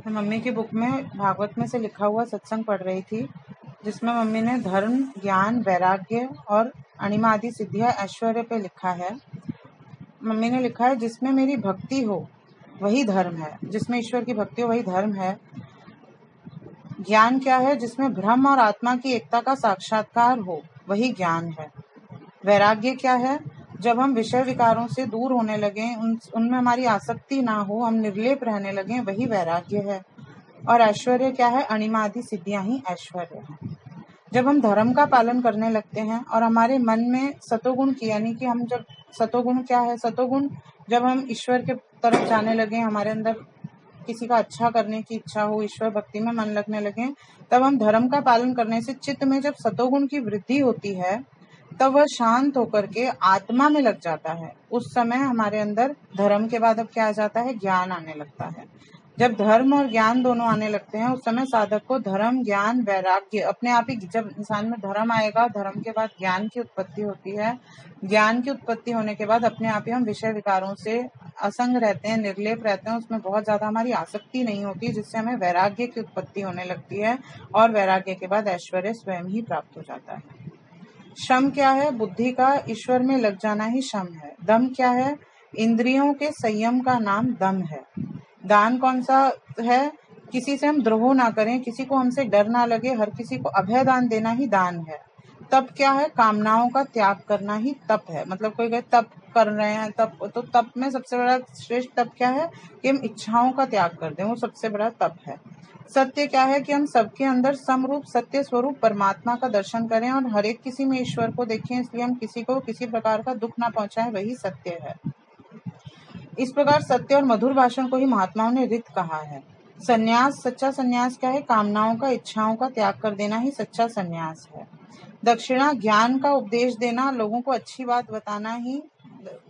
मैं मम्मी की बुक में भागवत में से लिखा हुआ सत्संग पढ़ रही थी, जिसमें मम्मी ने धर्म, ज्ञान, वैराग्य और अणिमा आदि सिद्धियां ऐश्वर्य पे लिखा है। मम्मी ने लिखा है, जिसमें मेरी भक्ति हो वही धर्म है। जिसमें ईश्वर की भक्ति हो वही धर्म है। ज्ञान क्या है? जिसमें ब्रह्म और आत्मा की एकता का साक्षात्कार हो वही ज्ञान है। वैराग्य क्या है? जब हम विषय विकारों से दूर होने लगे, उनमें हमारी आसक्ति ना हो, हम निर्लेप रहने लगे, वही वैराग्य है। और ऐश्वर्य क्या है? अणिमा आदि सिद्धियां ही ऐश्वर्य है। जब हम धर्म का पालन करने लगते हैं और हमारे मन में सतोगुण की, यानी कि हम जब सतोगुण क्या है? सतोगुण जब हम ईश्वर के तरफ जाने लगे, हमारे अंदर किसी का अच्छा करने की इच्छा हो, ईश्वर भक्ति में मन लगने लगे, तब हम धर्म का पालन करने से चित्त में जब सतोगुण की वृद्धि होती है, तब वह शांत होकर के आत्मा में लग जाता है। उस समय हमारे अंदर धर्म के बाद अब क्या आ जाता है? ज्ञान आने लगता है। जब धर्म और ज्ञान दोनों आने लगते हैं, उस समय साधक को धर्म, ज्ञान, वैराग्य अपने आप ही, जब इंसान में धर्म आएगा, धर्म के बाद ज्ञान की उत्पत्ति होती है। ज्ञान की उत्पत्ति होने के बाद अपने आप ही हम विषय विकारों से असंग रहते हैं, निर्लेप रहते हैं, उसमें बहुत ज्यादा हमारी आसक्ति नहीं होती, जिससे हमें वैराग्य की उत्पत्ति होने लगती है। और वैराग्य के बाद ऐश्वर्य स्वयं ही प्राप्त हो जाता है। शम क्या है? बुद्धि का ईश्वर में लग जाना ही शम है। दम क्या है? इंद्रियों के संयम का नाम दम है। दान कौन सा है? किसी से हम द्रोह ना करें, किसी को हमसे डर ना लगे, हर किसी को अभय दान देना ही दान है। तप क्या है? कामनाओं का त्याग करना ही तप है। मतलब कोई कहे तप कर रहे हैं, तप में सबसे बड़ा श्रेष्ठ तप क्या है? कि हम इच्छाओं का त्याग कर दें, वो सबसे बड़ा तप है। सत्य क्या है? कि हम सबके अंदर समरूप सत्य स्वरूप परमात्मा का दर्शन करें और हर एक किसी में ईश्वर को देखें, इसलिए हम किसी को किसी प्रकार का दुख ना पहुंचाएं, वही सत्य है। इस प्रकार सत्य और मधुर भाषण को ही महात्माओं ने रित कहा है। सन्यास, सच्चा सन्यास क्या है? कामनाओं का, इच्छाओं का त्याग कर देना ही सच्चा सन्यास है। दक्षिणा, ज्ञान का उपदेश देना, लोगों को अच्छी बात बताना ही,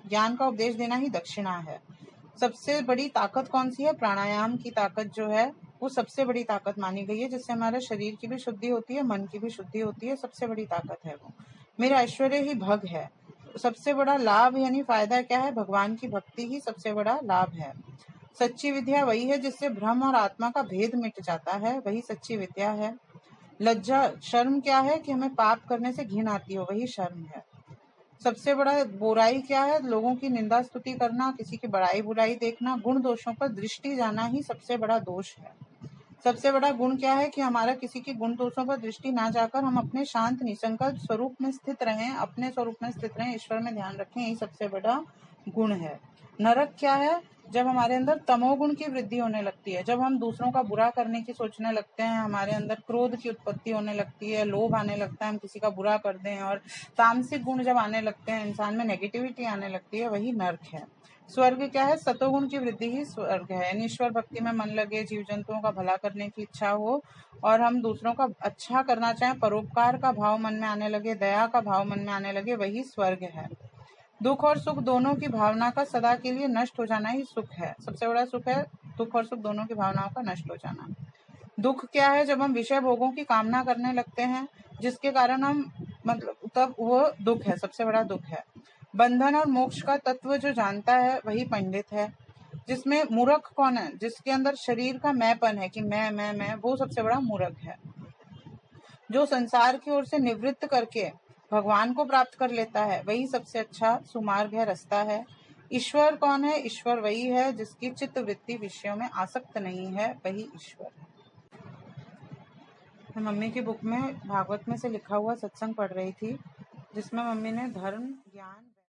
ज्ञान का उपदेश देना ही दक्षिणा है। सबसे बड़ी ताकत कौन सी है? प्राणायाम की ताकत जो है, वो सबसे बड़ी ताकत मानी गई है, जिससे हमारे शरीर की भी शुद्धि होती है, मन की भी शुद्धि होती है। सबसे बड़ी ताकत है वो। मेरा ऐश्वर्य ही भग है। सबसे बड़ा लाभ यानी फायदा क्या है? भगवान की भक्ति ही सबसे बड़ा लाभ है। सच्ची विद्या वही है जिससे ब्रह्म और आत्मा का भेद मिट जाता है, वही सच्ची विद्या है। लज्जा, शर्म क्या है? कि हमें पाप करने से घिन आती हो, वही शर्म है। सबसे बड़ा बुराई क्या है? लोगों की निंदा स्तुति करना, किसी की बड़ाई बुराई देखना, गुण दोषों पर दृष्टि जाना ही सबसे बड़ा दोष है। सबसे बड़ा गुण क्या है? कि हमारा किसी के गुण दोषों पर दृष्टि ना जाकर हम अपने शांत निसंकल्प स्वरूप में स्थित रहें, अपने स्वरूप में स्थित रहें, ईश्वर में ध्यान रखें, यही सबसे बड़ा गुण है। नरक क्या है? जब हमारे अंदर तमोगुण की वृद्धि होने लगती है, जब हम दूसरों का बुरा करने की सोचने लगते हैं, हमारे अंदर क्रोध की उत्पत्ति होने लगती है, लोभ आने लगता है, हम किसी का बुरा कर दें, और तामसिक गुण जब आने लगते हैं, इंसान में नेगेटिविटी आने लगती है, वही नर्क है। स्वर्ग क्या है? सतोगुण की वृद्धि ही स्वर्ग है। यानी ईश्वर भक्ति में मन लगे, जीव जंतुओं का भला करने की इच्छा हो और हम दूसरों का अच्छा करना चाहें, परोपकार का भाव मन में आने लगे, दया का भाव मन में आने लगे, वही स्वर्ग है। दुख और सुख दोनों की भावना का सदा के लिए नष्ट हो जाना ही सुख है। सबसे बड़ा सुख है दुख और सुख दोनों की भावनाओं का नष्ट हो जाना। दुख क्या है? जब हम विषय भोगों की कामना करने लगते हैं, जिसके कारण हम, मतलब तब वो दुख है, सबसे बड़ा दुख है। बंधन और मोक्ष का तत्व जो जानता है वही पंडित है। जिसमें मूर्ख कौन है? जिसके अंदर शरीर का मैंपन है कि मैं, वो सबसे बड़ा मूर्ख है। जो संसार की ओर से निवृत्त करके भगवान को प्राप्त कर लेता है, वही सबसे अच्छा सुमार्ग है, रास्ता है। ईश्वर कौन है? ईश्वर वही है जिसकी चित्त वृत्ति विषयों में आसक्त नहीं है, वही ईश्वर है। मैं मम्मी की बुक में भागवत में से लिखा हुआ सत्संग पढ़ रही थी, जिसमें मम्मी ने धर्म, ज्ञान